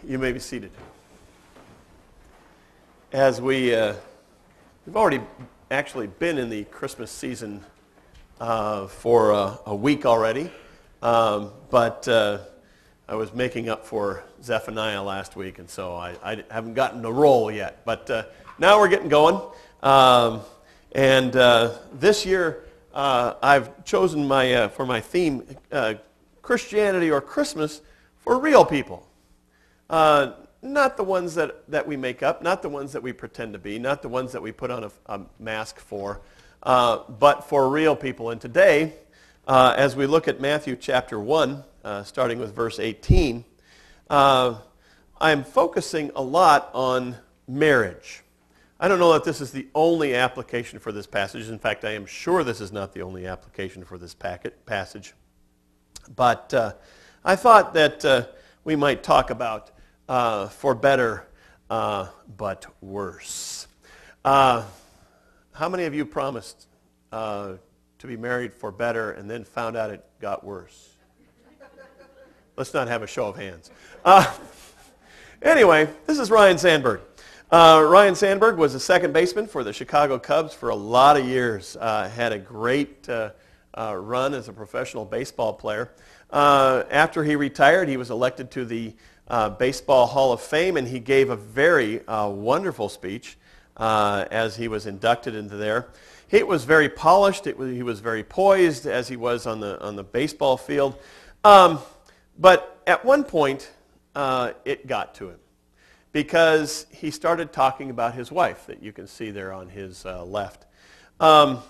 You may be seated. As we've already actually been in the Christmas season for a week already, but I was making up for Zephaniah last week, and so I haven't gotten the roll yet. But now we're getting going, and this year I've chosen for my theme Christianity or Christmas for real people. Not the ones that we make up, not the ones that we pretend to be, not the ones that we put on a mask for, but for real people. And today, as we look at Matthew chapter 1, starting with verse 18, I'm focusing a lot on marriage. I don't know that this is the only application for this passage. In fact, I am sure this is not the only application for this passage. But I thought that we might talk about for better but worse. How many of you promised to be married for better and then found out it got worse? Let's not have a show of hands. Anyway, this is Ryan Sandberg. Ryan Sandberg was a second baseman for the Chicago Cubs for a lot of years. Had a great run as a professional baseball player. After he retired, he was elected to the Baseball Hall of Fame, and he gave a very wonderful speech as he was inducted into there. It was very polished. He was very poised as he was on the baseball field. But at one point, it got to him because he started talking about his wife that you can see there on his left. And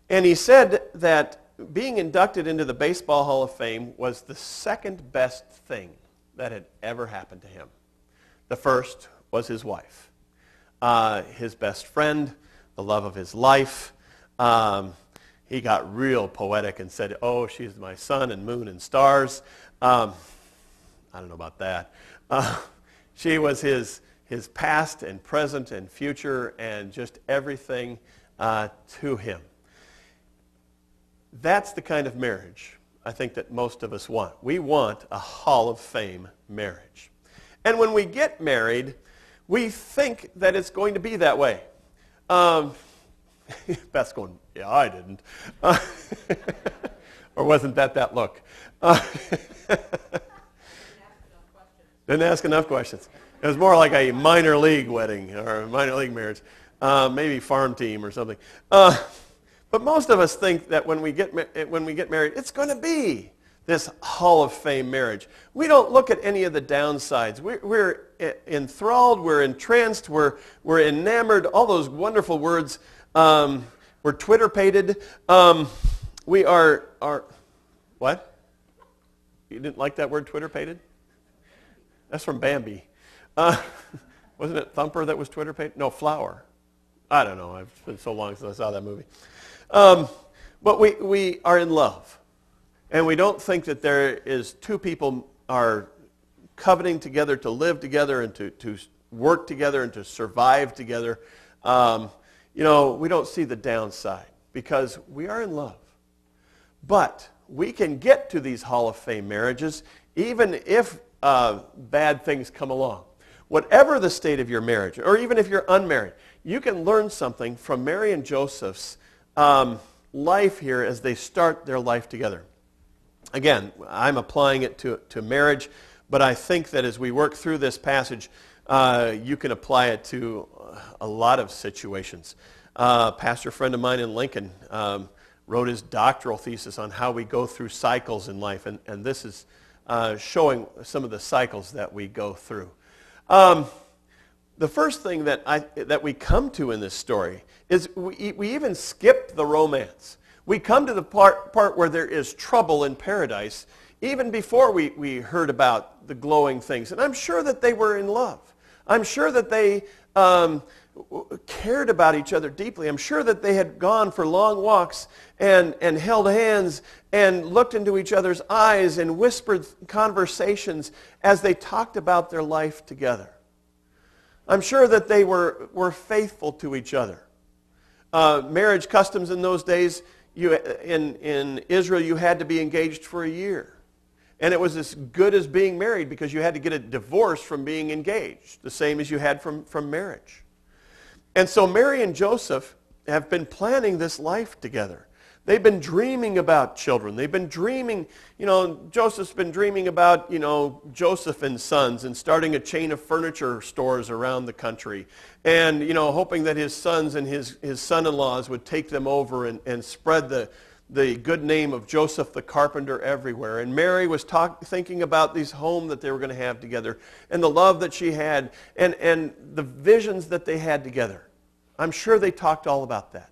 he said that being inducted into the Baseball Hall of Fame was the second best thing that had ever happened to him. The first was his wife, his best friend, the love of his life. He got real poetic and said, "Oh, she's my sun and moon and stars." I don't know about that. She was his past and present and future and just everything to him. That's the kind of marriage I think that most of us want. We want a Hall of Fame marriage. And when we get married, we think that it's going to be that way. Beth's going, "Yeah, I didn't." Or wasn't that look? Didn't ask enough questions. It was more like a minor league wedding or a minor league marriage. Maybe farm team or something. But most of us think that when we get married, it's going to be this Hall of Fame marriage. We don't look at any of the downsides. We're enthralled, we're entranced, we're enamored, all those wonderful words. We're Twitter-pated. We are, what? You didn't like that word, Twitter-pated? That's from Bambi. Wasn't it Thumper that was Twitter-pated? No, Flower. I don't know. It's been so long since I saw that movie. But we are in love. And we don't think that there is two people are coveting together to live together and to work together and to survive together. We don't see the downside because we are in love. But we can get to these Hall of Fame marriages even if bad things come along. Whatever the state of your marriage, or even if you're unmarried, you can learn something from Mary and Joseph's life here as they start their life together. Again, I'm applying it to marriage, but I think that as we work through this passage, you can apply it to a lot of situations. A pastor friend of mine in Lincoln wrote his doctoral thesis on how we go through cycles in life, and this is showing some of the cycles that we go through. The first thing that we come to in this story is we even skip the romance. We come to the part where there is trouble in paradise even before we heard about the glowing things. And I'm sure that they were in love. I'm sure that they cared about each other deeply. I'm sure that they had gone for long walks and held hands and looked into each other's eyes and whispered conversations as they talked about their life together. I'm sure that they were faithful to each other. Marriage customs in those days, in Israel, you had to be engaged for a year. And it was as good as being married because you had to get a divorce from being engaged, the same as you had from marriage. And so Mary and Joseph have been planning this life together. They've been dreaming about children. They've been dreaming, Joseph's been dreaming about, Joseph and Sons and starting a chain of furniture stores around the country. And, hoping that his sons and his son-in-laws would take them over and spread the good name of Joseph the carpenter everywhere. And Mary was thinking about this home that they were going to have together and the love that she had and the visions that they had together. I'm sure they talked all about that.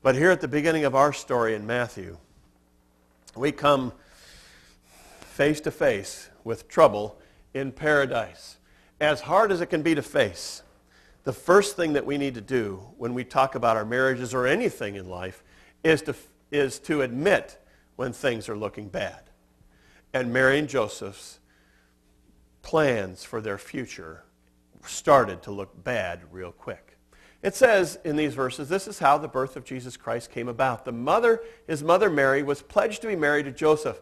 But here at the beginning of our story in Matthew, we come face to face with trouble in paradise. As hard as it can be to face, the first thing that we need to do when we talk about our marriages or anything in life is to admit when things are looking bad. And Mary and Joseph's plans for their future started to look bad real quick. It says in these verses, this is how the birth of Jesus Christ came about. His mother Mary was pledged to be married to Joseph.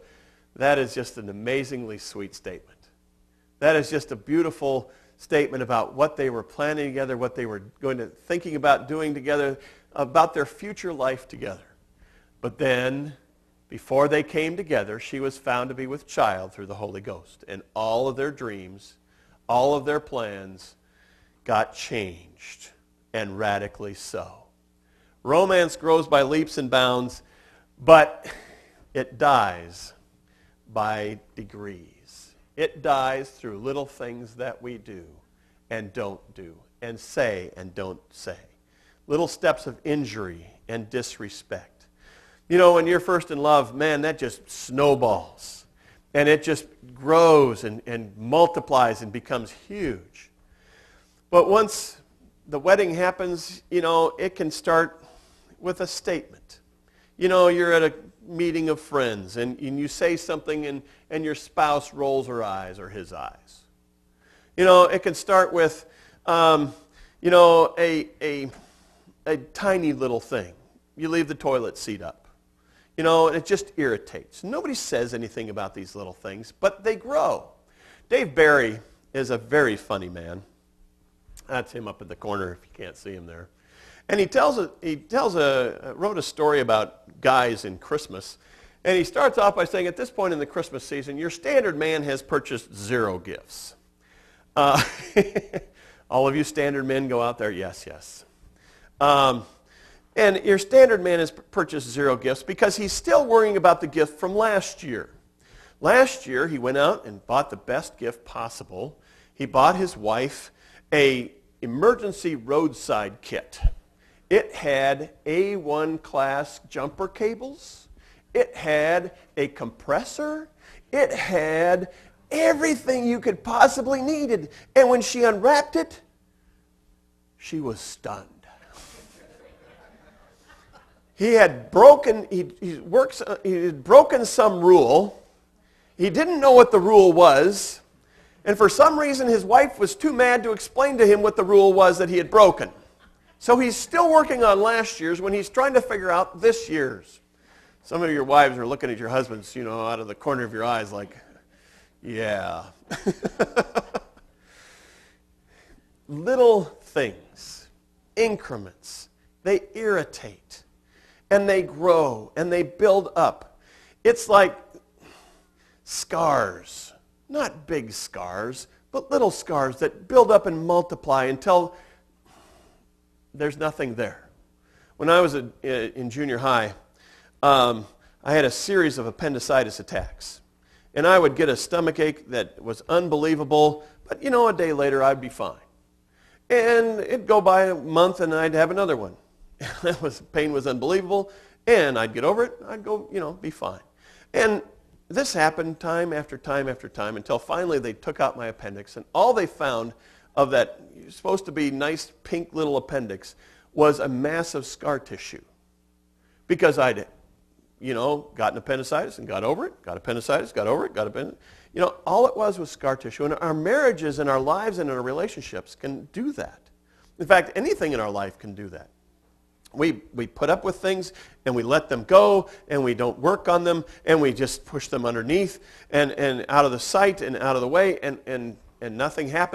That is just an amazingly sweet statement. That is just a beautiful statement about what they were planning together, what they were thinking about doing together, about their future life together. But then, before they came together, she was found to be with child through the Holy Ghost. And all of their dreams, all of their plans got changed. And radically so. Romance grows by leaps and bounds, but it dies by degrees. It dies through little things that we do and don't do, and say and don't say. Little steps of injury and disrespect. When you're first in love, man, that just snowballs. And it just grows and multiplies and becomes huge. But once the wedding happens, it can start with a statement. You're at a meeting of friends and you say something and your spouse rolls her eyes or his eyes. It can start with, a tiny little thing. You leave the toilet seat up. And it just irritates. Nobody says anything about these little things, but they grow. Dave Barry is a very funny man. That's him up in the corner if you can't see him there. And he wrote a story about guys in Christmas. And he starts off by saying, at this point in the Christmas season, your standard man has purchased 0 gifts. All of you standard men go out there, yes. And your standard man has purchased 0 gifts because he's still worrying about the gift from last year. Last year, he went out and bought the best gift possible. He bought his wife an emergency roadside kit. It had A1 class jumper cables. It had a compressor. It had everything you could possibly need. And when she unwrapped it, she was stunned. He had broken some rule. He didn't know what the rule was. And for some reason, his wife was too mad to explain to him what the rule was that he had broken. So he's still working on last year's when he's trying to figure out this year's. Some of your wives are looking at your husbands, out of the corner of your eyes like, yeah. Little things, increments, they irritate. And they grow, and they build up. It's like scars. Not big scars, but little scars that build up and multiply until there's nothing there. When I was in junior high, I had a series of appendicitis attacks. And I would get a stomach ache that was unbelievable, but a day later I'd be fine. And it'd go by a month and I'd have another one. Pain was unbelievable, and I'd get over it. I'd go, be fine. And this happened time after time after time until finally they took out my appendix, and all they found of that supposed to be nice pink little appendix was a massive scar tissue. Because I'd, gotten appendicitis and got over it, got appendicitis, got over it, got appendicitis. All it was scar tissue. And our marriages and our lives and our relationships can do that. In fact, anything in our life can do that. We put up with things and we let them go and we don't work on them and we just push them underneath and out of the sight and out of the way and nothing happens.